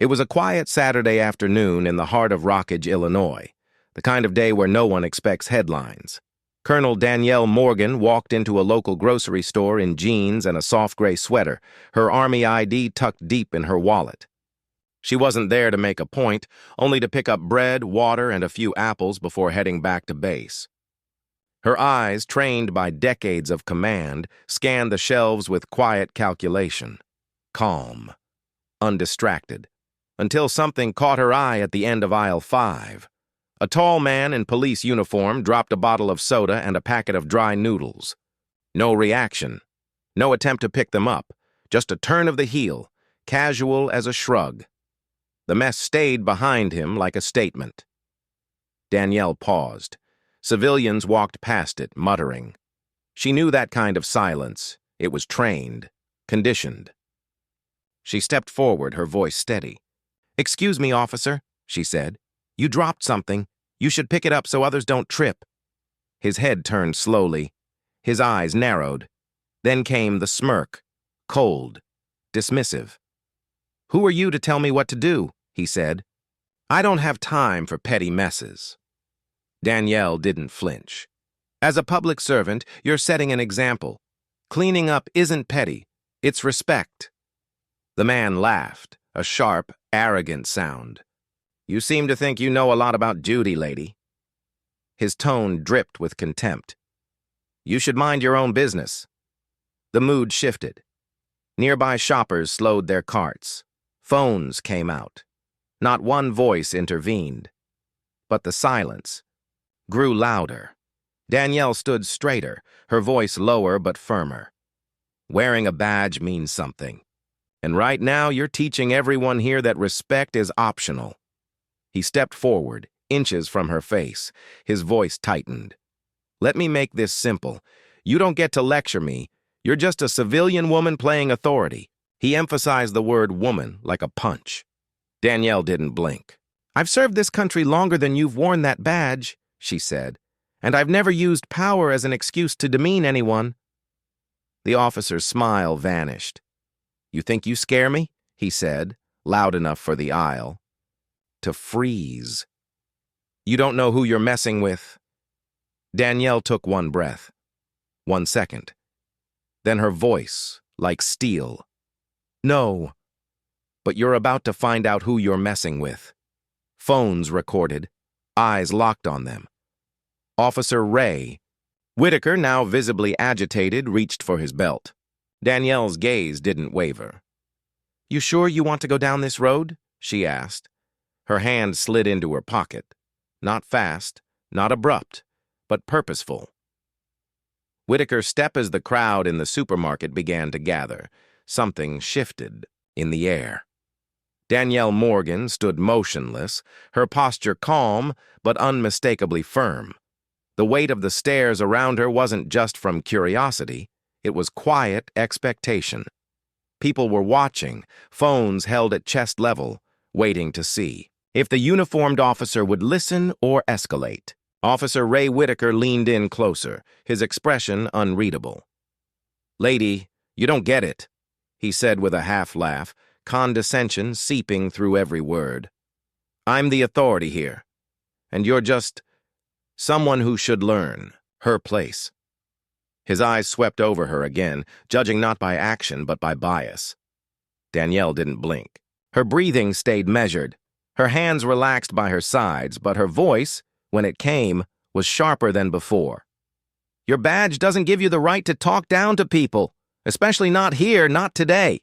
It was a quiet Saturday afternoon in the heart of Rockledge, Illinois, the kind of day where no one expects headlines. Colonel Danielle Morgan walked into a local grocery store in jeans and a soft gray sweater, her Army ID tucked deep in her wallet. She wasn't there to make a point, only to pick up bread, water, and a few apples before heading back to base. Her eyes, trained by decades of command, scanned the shelves with quiet calculation. Calm. Undistracted. Until something caught her eye at the end of aisle 5. A tall man in police uniform dropped a bottle of soda and a packet of dry noodles. No reaction. No attempt to pick them up. Just a turn of the heel, casual as a shrug. The mess stayed behind him like a statement. Danielle paused. Civilians walked past it, muttering. She knew that kind of silence. It was trained, conditioned. She stepped forward, her voice steady. "Excuse me, officer," she said. "You dropped something. You should pick it up so others don't trip." His head turned slowly. His eyes narrowed. Then came the smirk, cold, dismissive. "Who are you to tell me what to do?" he said. "I don't have time for petty messes." Danielle didn't flinch. "As a public servant, you're setting an example. Cleaning up isn't petty. It's respect." The man laughed, a sharp, arrogant sound. "You seem to think you know a lot about duty, lady." His tone dripped with contempt. "You should mind your own business." The mood shifted. Nearby shoppers slowed their carts. Phones came out. Not one voice intervened. But the silence grew louder. Danielle stood straighter, her voice lower but firmer. "Wearing a badge means something. And right now you're teaching everyone here that respect is optional." He stepped forward, inches from her face. His voice tightened. "Let me make this simple. You don't get to lecture me. You're just a civilian woman playing authority." He emphasized the word woman like a punch. Danielle didn't blink. "I've served this country longer than you've worn that badge," she said, "and I've never used power as an excuse to demean anyone." The officer's smile vanished. "You think you scare me?" he said, loud enough for the aisle to freeze. "You don't know who you're messing with." Danielle took one breath. 1 second. Then her voice, like steel. "No. But you're about to find out who you're messing with." Phones recorded, eyes locked on them. Officer Ray. Whitaker, now visibly agitated, reached for his belt. Danielle's gaze didn't waver. "You sure you want to go down this road?" she asked. Her hand slid into her pocket. Not fast, not abrupt, but purposeful. Whitaker stepped as the crowd in the supermarket began to gather. Something shifted in the air. Danielle Morgan stood motionless, her posture calm but unmistakably firm. The weight of the stares around her wasn't just from curiosity, it was quiet expectation. People were watching, phones held at chest level, waiting to see if the uniformed officer would listen or escalate. Officer Ray Whitaker leaned in closer, his expression unreadable. "Lady, you don't get it," he said with a half-laugh, condescension seeping through every word. "I'm the authority here, and you're just someone who should learn her place." His eyes swept over her again, judging not by action but by bias. Danielle didn't blink. Her breathing stayed measured. Her hands relaxed by her sides, but her voice, when it came, was sharper than before. "Your badge doesn't give you the right to talk down to people, especially not here, not today."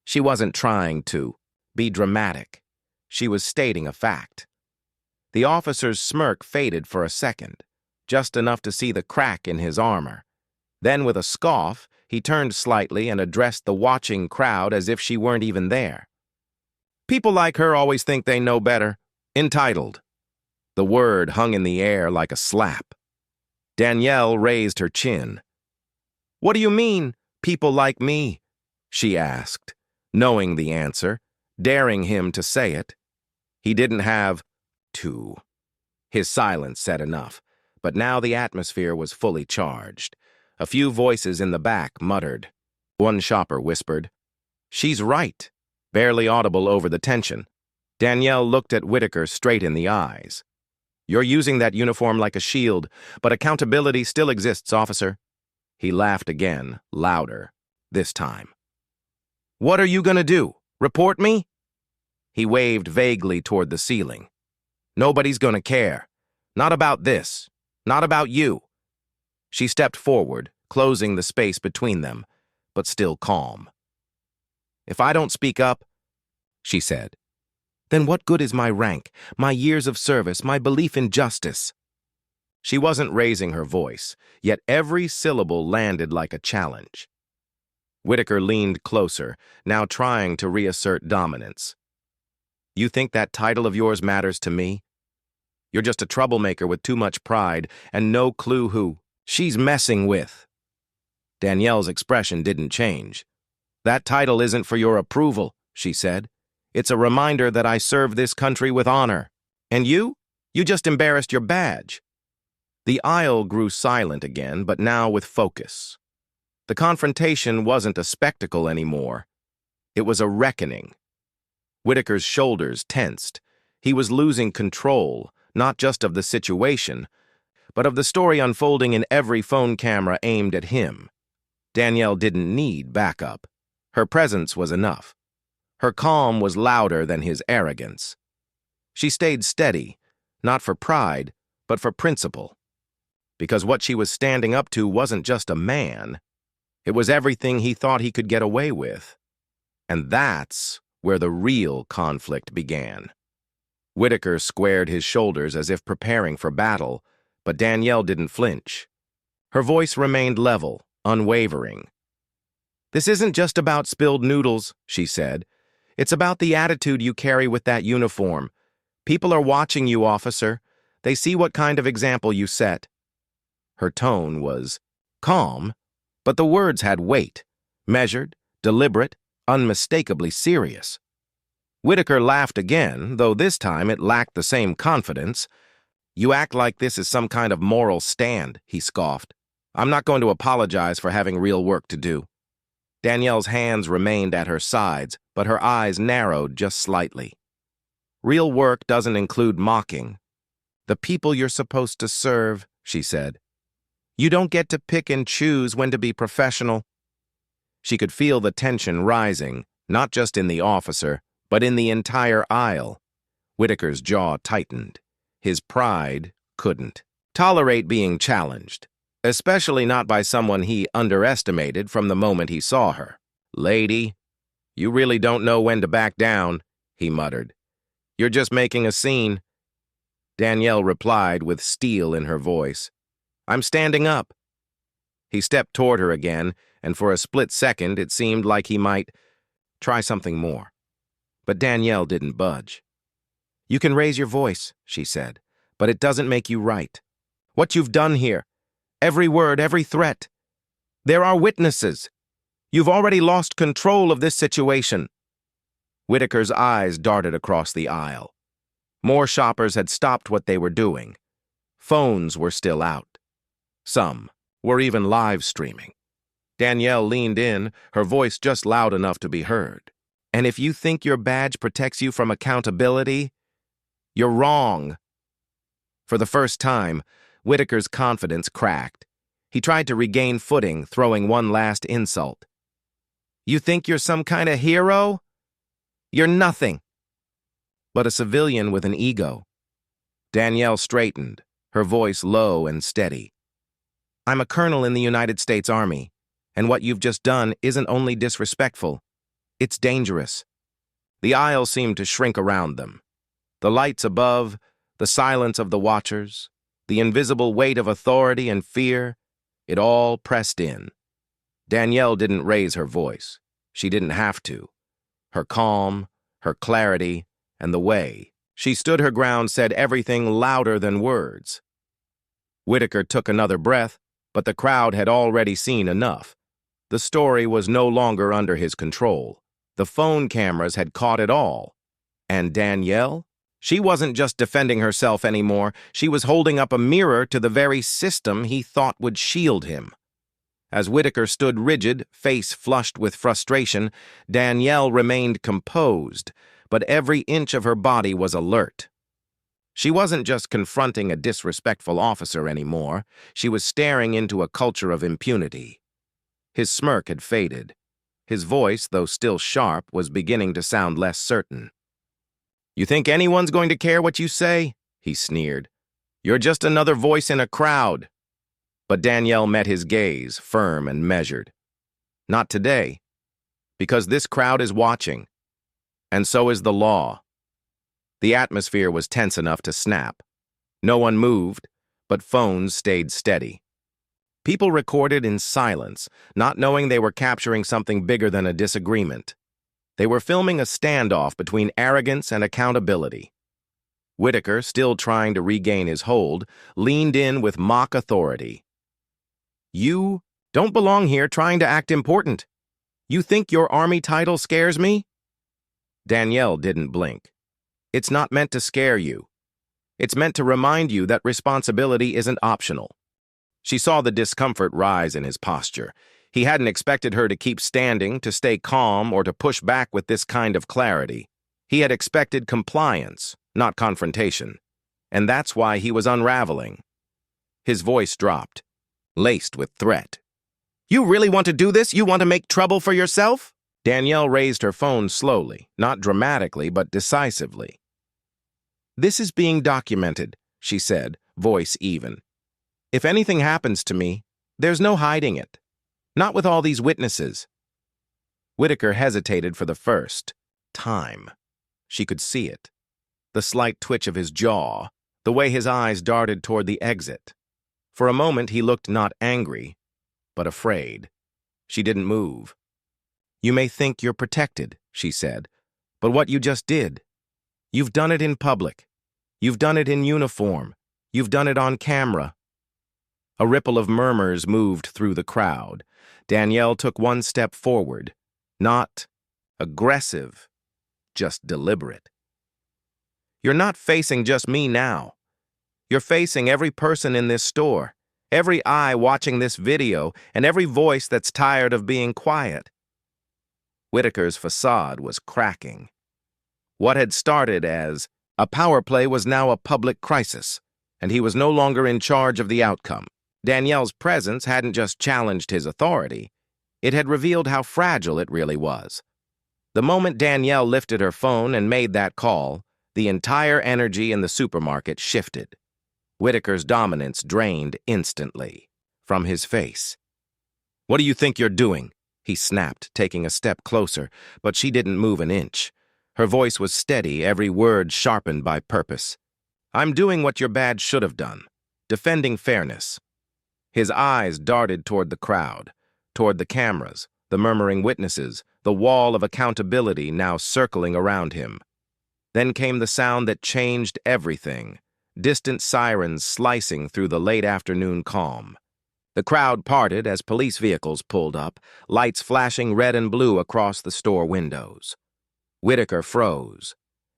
She wasn't trying to be dramatic. She was stating a fact. The officer's smirk faded for a second, just enough to see the crack in his armor. Then, with a scoff, he turned slightly and addressed the watching crowd as if she weren't even there. "People like her always think they know better. Entitled." The word hung in the air like a slap. Danielle raised her chin. "What do you mean, people like me?" she asked, knowing the answer, daring him to say it. He didn't have to. His silence said enough, but now the atmosphere was fully charged. A few voices in the back muttered. One shopper whispered, "She's right." barely audible over the tension. Danielle looked at Whitaker straight in the eyes. "You're using that uniform like a shield, but accountability still exists, officer." He laughed again, louder, this time. "What are you gonna do? Report me?" He waved vaguely toward the ceiling. "Nobody's gonna care. Not about this. Not about you." She stepped forward, closing the space between them, but still calm. "If I don't speak up," she said, "then what good is my rank, my years of service, my belief in justice?" She wasn't raising her voice, yet every syllable landed like a challenge. Whitaker leaned closer, now trying to reassert dominance. "You think that title of yours matters to me? You're just a troublemaker with too much pride and no clue who she's messing with." Danielle's expression didn't change. "That title isn't for your approval," she said. "It's a reminder that I serve this country with honor. And you? You just embarrassed your badge." The aisle grew silent again, but now with focus. The confrontation wasn't a spectacle anymore. It was a reckoning. Whitaker's shoulders tensed. He was losing control, not just of the situation, but of the story unfolding in every phone camera aimed at him. Danielle didn't need backup. Her presence was enough. Her calm was louder than his arrogance. She stayed steady, not for pride, but for principle. Because what she was standing up to wasn't just a man. It was everything he thought he could get away with. And that's where the real conflict began. Whitaker squared his shoulders as if preparing for battle, but Danielle didn't flinch. Her voice remained level, unwavering. "This isn't just about spilled noodles," she said. "It's about the attitude you carry with that uniform. People are watching you, officer. They see what kind of example you set." Her tone was calm, but the words had weight, measured, deliberate, unmistakably serious. Whitaker laughed again, though this time it lacked the same confidence. "You act like this is some kind of moral stand," he scoffed. "I'm not going to apologize for having real work to do." Danielle's hands remained at her sides, but her eyes narrowed just slightly. "Real work doesn't include mocking. The people you're supposed to serve," she said. "You don't get to pick and choose when to be professional." She could feel the tension rising, not just in the officer, but in the entire aisle. Whitaker's jaw tightened. His pride couldn't tolerate being challenged, especially not by someone he underestimated from the moment he saw her. "Lady, you really don't know when to back down," he muttered. "You're just making a scene." Danielle replied with steel in her voice. "I'm standing up." He stepped toward her again, and for a split second it seemed like he might try something more. But Danielle didn't budge. "You can raise your voice," she said, "but it doesn't make you right. What you've done here, every word, every threat. There are witnesses. You've already lost control of this situation." Whitaker's eyes darted across the aisle. More shoppers had stopped what they were doing. Phones were still out. Some were even live streaming. Danielle leaned in, her voice just loud enough to be heard. "And if you think your badge protects you from accountability, you're wrong." For the first time, Whitaker's confidence cracked. He tried to regain footing, throwing one last insult. "You think you're some kind of hero? You're nothing but a civilian with an ego." Danielle straightened, her voice low and steady. "I'm a colonel in the United States Army, and what you've just done isn't only disrespectful, it's dangerous." The aisle seemed to shrink around them. The lights above, the silence of the watchers, the invisible weight of authority and fear, it all pressed in. Danielle didn't raise her voice. She didn't have to. Her calm, her clarity, and the way she stood her ground said everything louder than words. Whitaker took another breath, but the crowd had already seen enough. The story was no longer under his control. The phone cameras had caught it all. And Danielle? She wasn't just defending herself anymore. She was holding up a mirror to the very system he thought would shield him. As Whitaker stood rigid, face flushed with frustration, Danielle remained composed, but every inch of her body was alert. She wasn't just confronting a disrespectful officer anymore, she was staring into a culture of impunity. His smirk had faded. His voice, though still sharp, was beginning to sound less certain. "You think anyone's going to care what you say?" he sneered. "You're just another voice in a crowd." But Danielle met his gaze, firm and measured. "Not today, because this crowd is watching, and so is the law." The atmosphere was tense enough to snap. No one moved, but phones stayed steady. People recorded in silence, not knowing they were capturing something bigger than a disagreement. They were filming a standoff between arrogance and accountability. Whitaker, still trying to regain his hold, leaned in with mock authority. "You don't belong here trying to act important. You think your army title scares me?" Danielle didn't blink. "It's not meant to scare you. It's meant to remind you that responsibility isn't optional." She saw the discomfort rise in his posture. He hadn't expected her to keep standing, to stay calm, or to push back with this kind of clarity. He had expected compliance, not confrontation. And that's why he was unraveling. His voice dropped, laced with threat. "You really want to do this? You want to make trouble for yourself?" Danielle raised her phone slowly, not dramatically, but decisively. "This is being documented," she said, voice even. "If anything happens to me, there's no hiding it. Not with all these witnesses." Whitaker hesitated for the first time. She could see it. The slight twitch of his jaw, the way his eyes darted toward the exit. For a moment he looked not angry, but afraid. She didn't move. "You may think you're protected," she said, "but what you just did, you've done it in public. You've done it in uniform. You've done it on camera." A ripple of murmurs moved through the crowd. Danielle took one step forward, not aggressive, just deliberate. "You're not facing just me now. You're facing every person in this store, every eye watching this video, and every voice that's tired of being quiet." Whitaker's facade was cracking. What had started as a power play was now a public crisis, and he was no longer in charge of the outcome. Danielle's presence hadn't just challenged his authority, it had revealed how fragile it really was. The moment Danielle lifted her phone and made that call, the entire energy in the supermarket shifted. Whitaker's dominance drained instantly from his face. "What do you think you're doing?" he snapped, taking a step closer, but she didn't move an inch. Her voice was steady, every word sharpened by purpose. "I'm doing what your badge should have done, defending fairness." His eyes darted toward the crowd, toward the cameras, the murmuring witnesses, the wall of accountability now circling around him. Then came the sound that changed everything, distant sirens slicing through the late afternoon calm. The crowd parted as police vehicles pulled up, lights flashing red and blue across the store windows. Whitaker froze.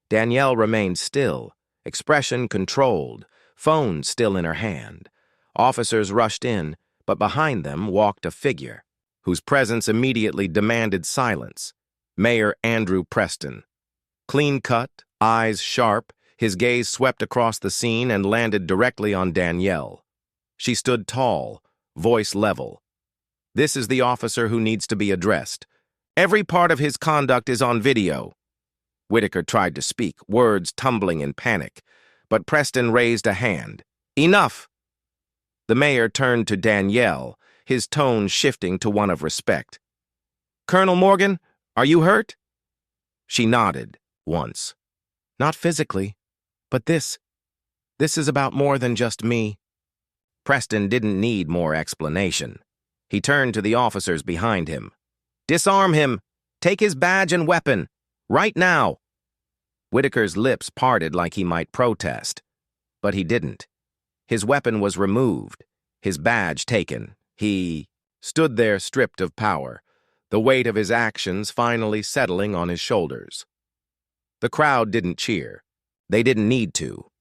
Danielle remained still, expression controlled, phone still in her hand. Officers rushed in, but behind them walked a figure, whose presence immediately demanded silence. Mayor Andrew Preston. Clean-cut, eyes sharp, his gaze swept across the scene and landed directly on Danielle. She stood tall, voice level. "This is the officer who needs to be addressed. Every part of his conduct is on video." Whitaker tried to speak, words tumbling in panic, but Preston raised a hand. "Enough!" The mayor turned to Danielle, his tone shifting to one of respect. "Colonel Morgan, are you hurt?" She nodded once. "Not physically, but this is about more than just me." Preston didn't need more explanation. He turned to the officers behind him. "Disarm him! Take his badge and weapon! Right now!" Whitaker's lips parted like he might protest, but he didn't. His weapon was removed, his badge taken. He stood there stripped of power, the weight of his actions finally settling on his shoulders. The crowd didn't cheer. They didn't need to.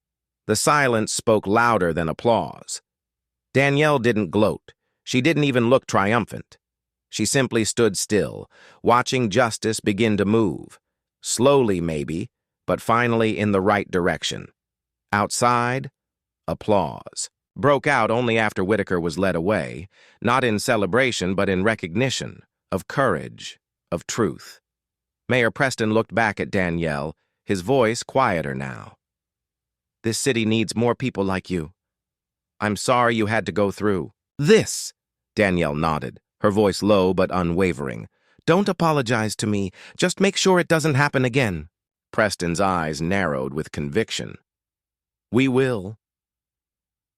The silence spoke louder than applause. Danielle didn't gloat. She didn't even look triumphant. She simply stood still, watching justice begin to move. Slowly, maybe, but finally in the right direction. Outside, applause broke out only after Whitaker was led away, not in celebration but in recognition of courage, of truth. Mayor Preston looked back at Danielle, his voice quieter now. "This city needs more people like you. I'm sorry you had to go through this." Danielle nodded, her voice low but unwavering. "Don't apologize to me. Just make sure it doesn't happen again." Preston's eyes narrowed with conviction. "We will."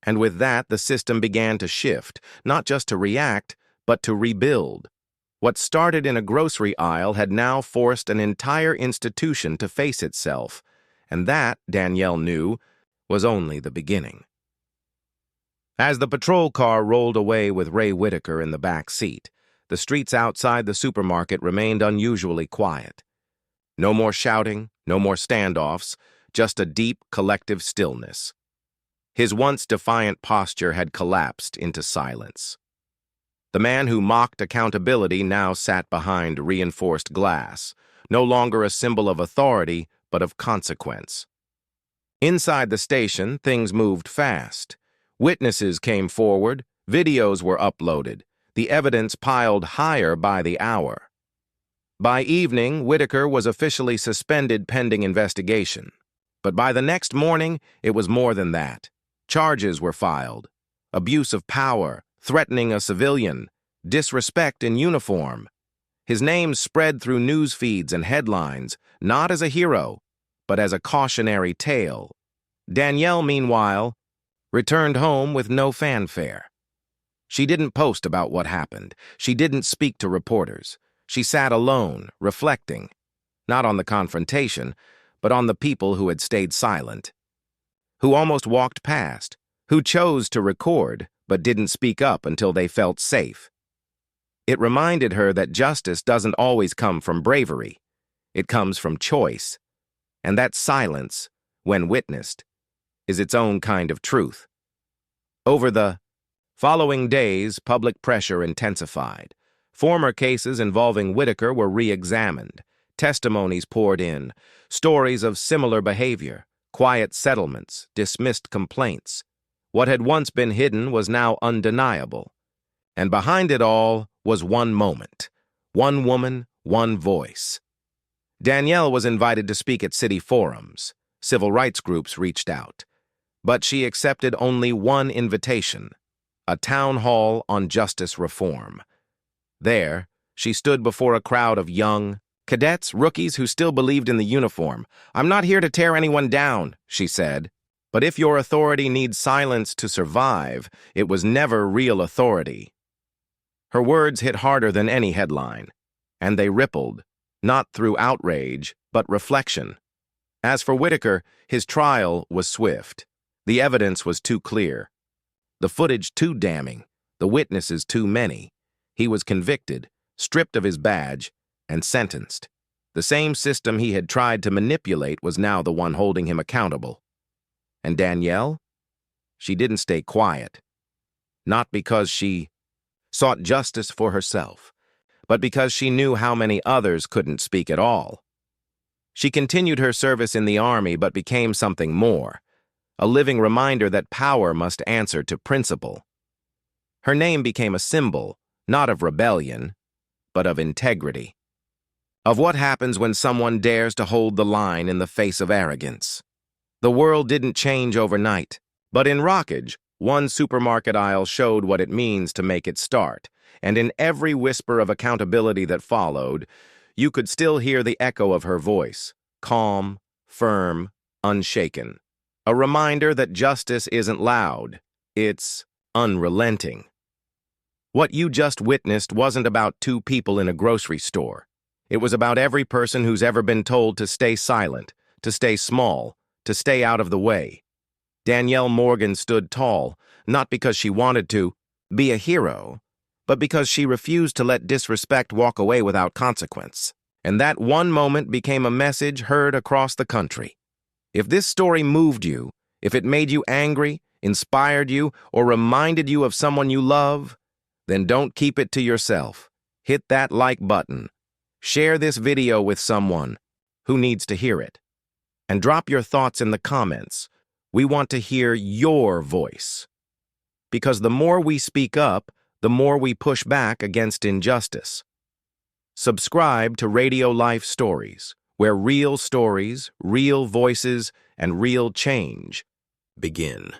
And with that, the system began to shift, not just to react, but to rebuild. What started in a grocery aisle had now forced an entire institution to face itself, and that, Danielle knew, was only the beginning. As the patrol car rolled away with Ray Whitaker in the back seat, the streets outside the supermarket remained unusually quiet. No more shouting, no more standoffs, just a deep, collective stillness. His once defiant posture had collapsed into silence. The man who mocked accountability now sat behind reinforced glass, no longer a symbol of authority, but of consequence. Inside the station, things moved fast. Witnesses came forward, videos were uploaded, the evidence piled higher by the hour. By evening, Whitaker was officially suspended pending investigation. But by the next morning, it was more than that. Charges were filed. Abuse of power, threatening a civilian, disrespect in uniform. His name spread through news feeds and headlines, not as a hero, but as a cautionary tale. Danielle, meanwhile, returned home with no fanfare. She didn't post about what happened. She didn't speak to reporters. She sat alone, reflecting, not on the confrontation, but on the people who had stayed silent, who almost walked past, who chose to record but didn't speak up until they felt safe. It reminded her that justice doesn't always come from bravery. It comes from choice. And that silence, when witnessed, is its own kind of truth. Over the following days, public pressure intensified. Former cases involving Whitaker were re-examined. Testimonies poured in, stories of similar behavior, quiet settlements, dismissed complaints. What had once been hidden was now undeniable. And behind it all was one moment, one woman, one voice. Danielle was invited to speak at city forums. Civil rights groups reached out. But she accepted only one invitation, a town hall on justice reform. There, she stood before a crowd of young cadets, rookies who still believed in the uniform. "I'm not here to tear anyone down," she said. "But if your authority needs silence to survive, it was never real authority." Her words hit harder than any headline, and they rippled, not through outrage, but reflection. As for Whitaker, his trial was swift. The evidence was too clear. The footage too damning, the witnesses too many. He was convicted, stripped of his badge, and sentenced. The same system he had tried to manipulate was now the one holding him accountable. And Danielle? She didn't stay quiet. Not because she sought justice for herself, but because she knew how many others couldn't speak at all. She continued her service in the army but became something more, a living reminder that power must answer to principle. Her name became a symbol, not of rebellion, but of integrity. Of what happens when someone dares to hold the line in the face of arrogance. The world didn't change overnight, but in Rockage, one supermarket aisle showed what it means to make it start, and in every whisper of accountability that followed, you could still hear the echo of her voice, calm, firm, unshaken. A reminder that justice isn't loud, it's unrelenting. What you just witnessed wasn't about two people in a grocery store. It was about every person who's ever been told to stay silent, to stay small, to stay out of the way. Danielle Morgan stood tall, not because she wanted to be a hero, but because she refused to let disrespect walk away without consequence. And that one moment became a message heard across the country. If this story moved you, if it made you angry, inspired you, or reminded you of someone you love, Then don't keep it to yourself. Hit that like button. Share this video with someone who needs to hear it. And drop your thoughts in the comments. We want to hear your voice. Because the more we speak up, the more we push back against injustice. Subscribe to Radio Life Stories, where real stories, real voices, and real change begin.